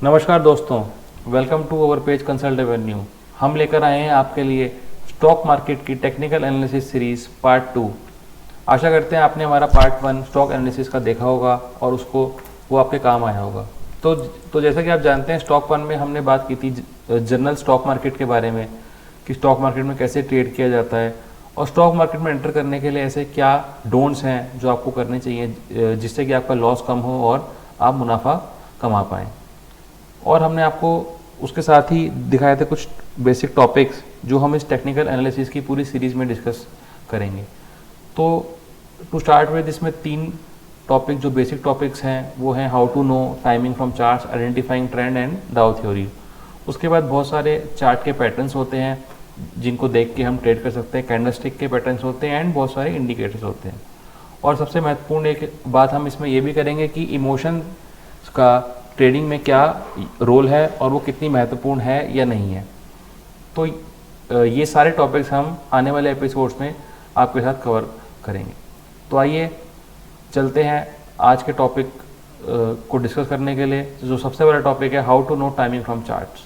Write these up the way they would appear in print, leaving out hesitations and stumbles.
नमस्कार दोस्तों, welcome to our page consult avenue. हम लेकर आए हैं आपके लिए स्टॉक मार्केट की टेक्निकल एनालिसिस सीरीज पार्ट 2। आशा करते हैं आपने हमारा पार्ट 1 स्टॉक एनालिसिस का देखा होगा और उसको वो आपके काम आया होगा। तो जैसा कि आप जानते हैं, स्टॉक 1 में हमने बात की थी जनरल स्टॉक मार्केट के बारे में कि स्टॉक मार्केट में कैसे ट्रेड किया जाता है और स्टॉक मार्केट में एंटर करने के लिए ऐसे क्या डोंट्स हैं जो आपको करने चाहिए जिससे कि आपका लॉस कम हो और आप मुनाफा कमा पाएँ। और हमने आपको उसके साथ ही दिखाए थे कुछ बेसिक टॉपिक्स जो हम इस टेक्निकल एनालिसिस की पूरी सीरीज में डिस्कस करेंगे। तो टू स्टार्ट विद इसमें 3 टॉपिक जो बेसिक टॉपिक्स हैं वो हैं how to know, timing from charts, identifying trend and Dow theory. उसके बाद बहुत सारे चार्ट के पैटर्न्स होते हैं जिनको देख के हम ट्रेड कर सकते हैं, कैंडलस्टिक के पैटर्न्स होते हैं एंड बहुत सारे इंडिकेटर्स होते हैं। और सबसे महत्वपूर्ण एक बात हम इसमें ये भी करेंगे कि इमोशन का ट्रेडिंग में क्या रोल है और वो कितनी महत्वपूर्ण है या नहीं है। तो ये सारे टॉपिक्स हम आने वाले एपिसोड्स में आपके साथ कवर करेंगे। तो आइए चलते हैं आज के टॉपिक को डिस्कस करने के लिए। जो सबसे बड़ा टॉपिक है how to know timing from charts.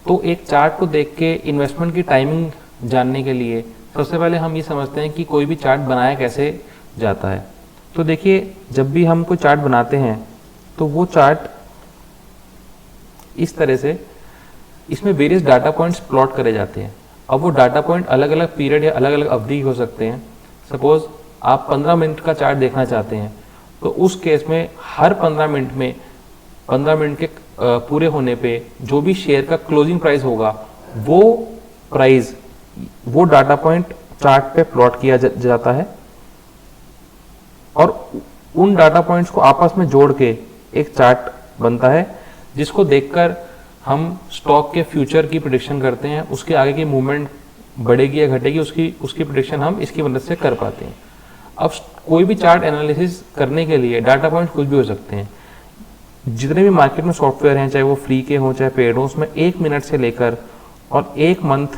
तो एक चार्ट को देख के इन्वेस्टमेंट की टाइमिंग जानने के लिए सबसे पहले हम ये समझते हैं कि कोई भी चार्ट बनाया कैसे जाता है। तो देखिए, जब भी हम कोई चार्ट बनाते हैं तो वो चार्ट इस तरह से, इसमें वेरियस डाटा पॉइंट्स प्लॉट करे जाते हैं। अब वो डाटा पॉइंट अलग अलग पीरियड या अलग अलग अवधि हो सकते हैं। सपोज आप 15 मिनट का चार्ट देखना चाहते हैं तो उस केस में हर 15 मिनट के पूरे होने पे जो भी शेयर का क्लोजिंग प्राइस होगा वो डाटा पॉइंट चार्ट पे प्लॉट किया जाता है और उन डाटा पॉइंट्स को आपस में जोड़ के एक चार्ट बनता है जिसको देखकर हम स्टॉक के फ्यूचर की प्रेडिक्शन करते हैं। उसके आगे की मूवमेंट बढ़ेगी या घटेगी उसकी प्रेडिक्शन हम इसकी मदद से कर पाते हैं। अब कोई भी चार्ट एनालिसिस करने के लिए डाटा पॉइंट कुछ भी हो सकते हैं। जितने भी मार्केट में सॉफ्टवेयर हैं, चाहे वो फ्री के हों चाहे पेड हों, उसमें 1 मिनट से लेकर और 1 मंथ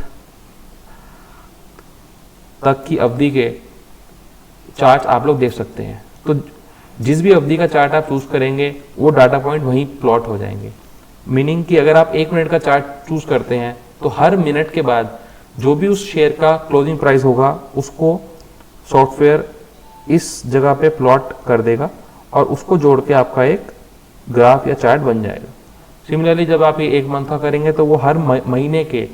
तक की अवधि के चार्ट आप लोग देख सकते हैं। तो जिस भी अवधि का चार्ट आप चूज करेंगे वो डाटा पॉइंट वहीं प्लॉट हो जाएंगे। मीनिंग कि अगर आप 1 मिनट का चार्ट चूज करते हैं तो हर मिनट के बाद जो भी उस शेयर का क्लोजिंग प्राइस होगा उसको सॉफ्टवेयर इस जगह पे प्लॉट कर देगा और उसको जोड़ के आपका एक ग्राफ या चार्ट बन जाएगा। सिमिलरली जब आप ये 1 मंथ का करेंगे तो वो हर महीने के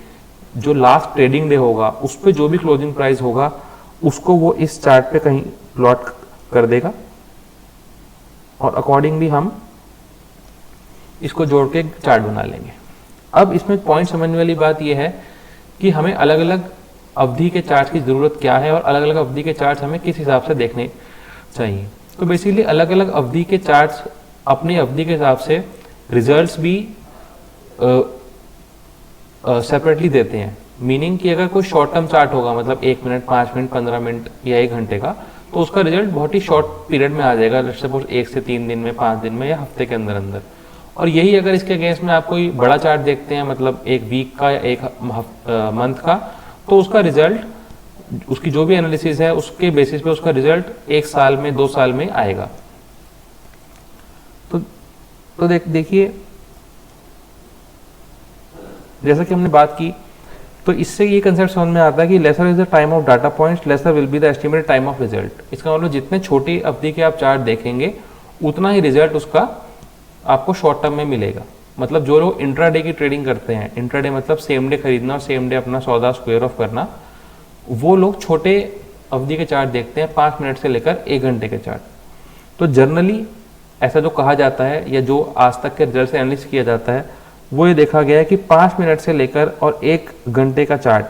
जो लास्ट ट्रेडिंग डे होगा उस पर जो भी क्लोजिंग प्राइस होगा उसको वो इस चार्ट पे कहीं प्लॉट कर देगा और अकॉर्डिंगली हम इसको जोड़ के चार्ट बना लेंगे। अब इसमें पॉइंट समझने वाली बात यह है कि हमें अलग अलग अवधि के चार्ट की ज़रूरत क्या है और अलग अलग अवधि के चार्ट हमें किस हिसाब से देखने चाहिए। तो बेसिकली अलग अलग अवधि के चार्ट्स अपनी अवधि के हिसाब से रिजल्ट्स भी सेपरेटली देते हैं। मीनिंग कि अगर कोई शॉर्ट टर्म चार्ट होगा, मतलब 1 मिनट, 5 मिनट, 15 मिनट या 1 घंटे का, तो उसका रिजल्ट बहुत ही शॉर्ट पीरियड में आ जाएगा। सपोज 1 से 3 दिन में, 5 दिन में या हफ्ते के अंदर अंदर। और यही अगर इसके अगेंस्ट में आप कोई बड़ा चार्ट देखते हैं, मतलब 1 वीक का या 1 मंथ का, तो उसका रिजल्ट, उसकी जो भी एनालिसिस है उसके बेसिस पे उसका रिजल्ट 1 साल में, 2 साल में आएगा। तो देखिए, जैसा कि हमने बात की तो इससे ये कंसेप्ट समझ में आता है कि lesser is the time of data points, lesser will be the estimated time of result. इसका मतलब जितने छोटी अवधि के आप चार्ट देखेंगे उतना ही रिजल्ट उसका आपको शॉर्ट टर्म में मिलेगा। मतलब जो लोग इंट्राडे की ट्रेडिंग करते हैं, इंट्राडे मतलब सेम डे खरीदना और सेम डे अपना सौदा स्क्वायर ऑफ करना, वो लोग छोटे अवधि के चार्ट देखते हैं, 5 मिनट से लेकर 1 घंटे के चार्ट। तो जनरली ऐसा जो कहा जाता है या जो आज तक के रिजल्ट से एनालिसिस किया जाता है वो ये देखा गया है कि 5 मिनट से लेकर और 1 घंटे का चार्ट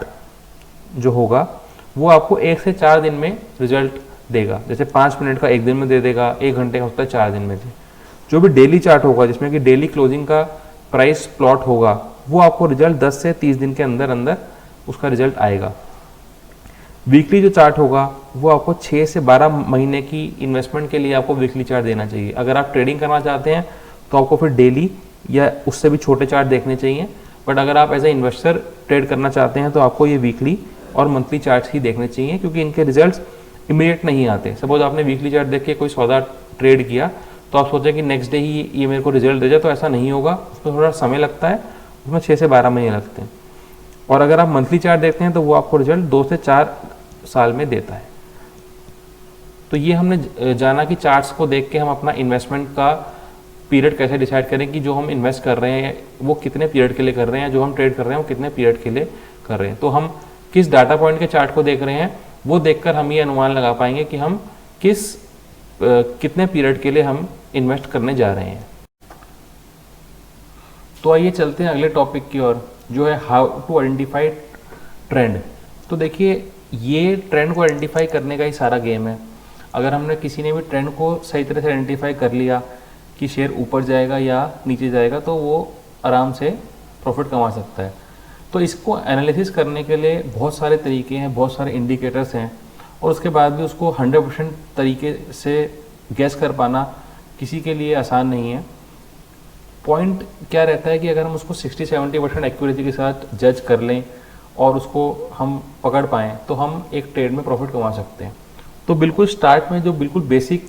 जो होगा वो आपको 1 से 4 दिन में रिजल्ट देगा। जैसे 5 मिनट का 1 दिन में दे देगा, 1 घंटे का होता है 4 दिन में दे। जो भी डेली चार्ट होगा जिसमें कि डेली क्लोजिंग का प्राइस प्लॉट होगा वो आपको रिजल्ट 10 से 30 दिन के अंदर अंदर उसका रिजल्ट आएगा। वीकली जो चार्ट होगा वो आपको 6 से 12 महीने की इन्वेस्टमेंट के लिए आपको वीकली चार्ट देना चाहिए। अगर आप ट्रेडिंग करना चाहते हैं तो आपको फिर डेली या उससे भी छोटे चार्ट देखने चाहिए। बट अगर आप एज ए इन्वेस्टर ट्रेड करना चाहते हैं तो आपको ये वीकली और मंथली चार्ट्स ही देखने चाहिए, क्योंकि इनके रिजल्ट्स इमीडिएट नहीं आते। सपोज आपने वीकली चार्ट देख के कोई सौदा ट्रेड किया तो आप सोचें कि नेक्स्ट डे ही ये मेरे को रिजल्ट दे जाए, तो ऐसा नहीं होगा, उसमें थोड़ा समय लगता है, उसमें 6 से 12 महीने लगते हैं। और अगर आप मंथली चार्ट देखते हैं तो वो आपको रिजल्ट 2 से 4 साल में देता है। तो ये हमने जाना कि चार्ट्स को देख के हम अपना इन्वेस्टमेंट का पीरियड कैसे डिसाइड करें कि जो हम इन्वेस्ट कर रहे हैं वो कितने पीरियड के लिए कर रहे हैं, जो हम ट्रेड कर रहे हैं वो कितने पीरियड के लिए कर रहे हैं। तो हम किस डाटा पॉइंट के चार्ट को देख रहे हैं वो देखकर हम ये अनुमान लगा पाएंगे कि हम कितने पीरियड के लिए हम इन्वेस्ट करने जा रहे हैं। तो आइए चलते हैं अगले टॉपिक की ओर, जो है हाउ टू आइडेंटिफाई ट्रेंड। तो देखिए, ये ट्रेंड को आइडेंटिफाई करने का ही सारा गेम है। अगर हमने किसी ने भी ट्रेंड को सही तरह से आइडेंटिफाई कर लिया कि शेयर ऊपर जाएगा या नीचे जाएगा, तो वो आराम से प्रॉफिट कमा सकता है। तो इसको एनालिसिस करने के लिए बहुत सारे तरीके हैं, बहुत सारे इंडिकेटर्स हैं, और उसके बाद भी उसको 100% तरीके से गैस कर पाना किसी के लिए आसान नहीं है। पॉइंट क्या रहता है कि अगर हम उसको 60-70% एक्यूरेसी के साथ जज कर लें और उसको हम पकड़ पाएँ तो हम एक ट्रेड में प्रॉफिट कमा सकते हैं। तो बिल्कुल स्टार्ट में जो बिल्कुल बेसिक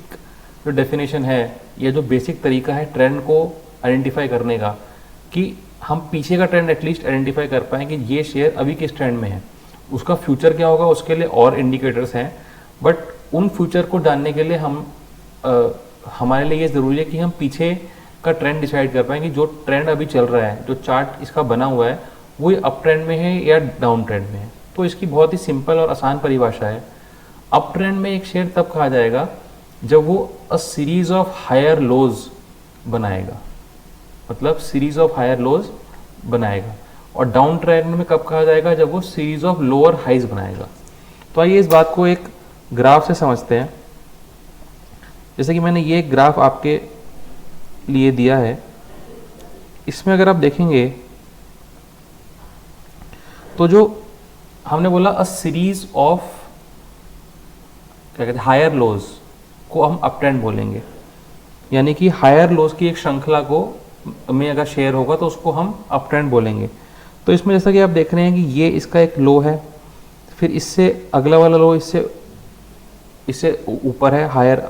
जो डेफिनेशन है या जो बेसिक तरीका है ट्रेंड को आइडेंटिफाई करने का, कि हम पीछे का ट्रेंड एटलीस्ट आइडेंटिफाई कर पाएँ कि ये शेयर अभी किस ट्रेंड में है, उसका फ्यूचर क्या होगा, उसके लिए और इंडिकेटर्स हैं। बट उन फ्यूचर को जानने के लिए हमारे लिए ये ज़रूरी है कि हम पीछे का ट्रेंड डिसाइड कर पाएँ कि जो ट्रेंड अभी चल रहा है, जो चार्ट इसका बना हुआ है, वो अप ट्रेंड में है या डाउन ट्रेंड में है। तो इसकी बहुत ही सिंपल और आसान परिभाषा है। अप ट्रेंड में एक शेयर तब कहा जाएगा जब वो a series of higher lows बनाएगा, मतलब सीरीज ऑफ हायर लोज बनाएगा। और डाउन ट्रेंड में कब कहा जाएगा, जब वो सीरीज ऑफ लोअर हाइज बनाएगा। तो आइए इस बात को एक ग्राफ से समझते हैं। जैसे कि मैंने ये ग्राफ आपके लिए दिया है, इसमें अगर आप देखेंगे तो जो हमने बोला अ सीरीज ऑफ क्या कहते हैं हायर लोज को हम अप ट्रेंड बोलेंगे, यानी कि हायर लोज की एक श्रृंखला को में अगर शेयर होगा तो उसको हम अप ट्रेंड बोलेंगे। तो इसमें जैसा कि आप देख रहे हैं कि ये इसका एक लो है, फिर इससे अगला वाला लो इससे ऊपर है, हायर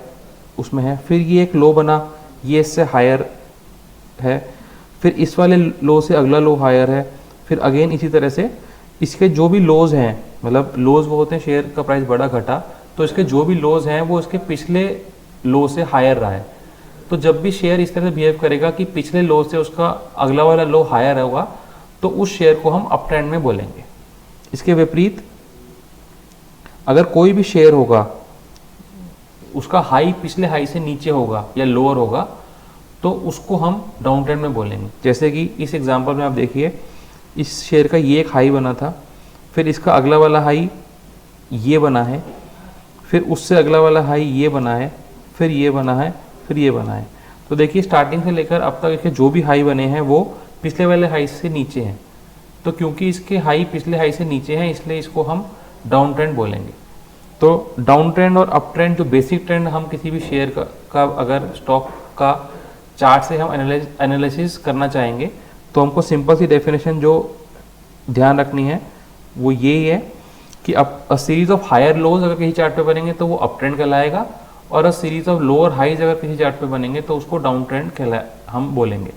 उसमें है, फिर ये एक लो बना, ये इससे हायर है, फिर इस वाले लो से अगला लो हायर है, फिर अगेन इसी तरह से इसके जो भी लोज हैं, मतलब लोज वो होते हैं शेयर का प्राइस बढ़ा घटा, तो इसके जो भी लोज हैं वो इसके पिछले लो से हायर रहा है। तो जब भी शेयर इस तरह से बिहेव करेगा कि पिछले लो से उसका अगला वाला लो हायर होगा, तो उस शेयर को हम अप ट्रेंड में बोलेंगे। इसके विपरीत अगर कोई भी शेयर होगा उसका हाई पिछले हाई से नीचे होगा या लोअर होगा, तो उसको हम डाउन ट्रेंड में बोलेंगे। जैसे कि इस एग्जांपल में आप देखिए, इस शेयर का ये एक हाई बना था, फिर इसका अगला वाला हाई ये बना है, फिर उससे अगला वाला हाई ये बना है, फिर ये बना है, फिर ये बना है। तो देखिए स्टार्टिंग से लेकर अब तक इसके जो भी हाई बने हैं वो पिछले वाले हाई से नीचे हैं। तो क्योंकि इसके हाई पिछले हाई से नीचे हैं, इसलिए इसको हम डाउन ट्रेंड बोलेंगे। तो डाउन ट्रेंड और अप ट्रेंड, जो बेसिक ट्रेंड हम किसी भी शेयर का अगर स्टॉक का चार्ट से हम एनालिसिस करना चाहेंगे, तो हमको सिंपल सी डेफिनेशन जो ध्यान रखनी है वो यही है कि a series of higher lows अगर किसी चार्ट पे बनेंगे तो वो अप ट्रेंड कहलाएगा, और a series of lower highs अगर किसी चार्ट पे बनेंगे तो उसको डाउन ट्रेंड हम बोलेंगे।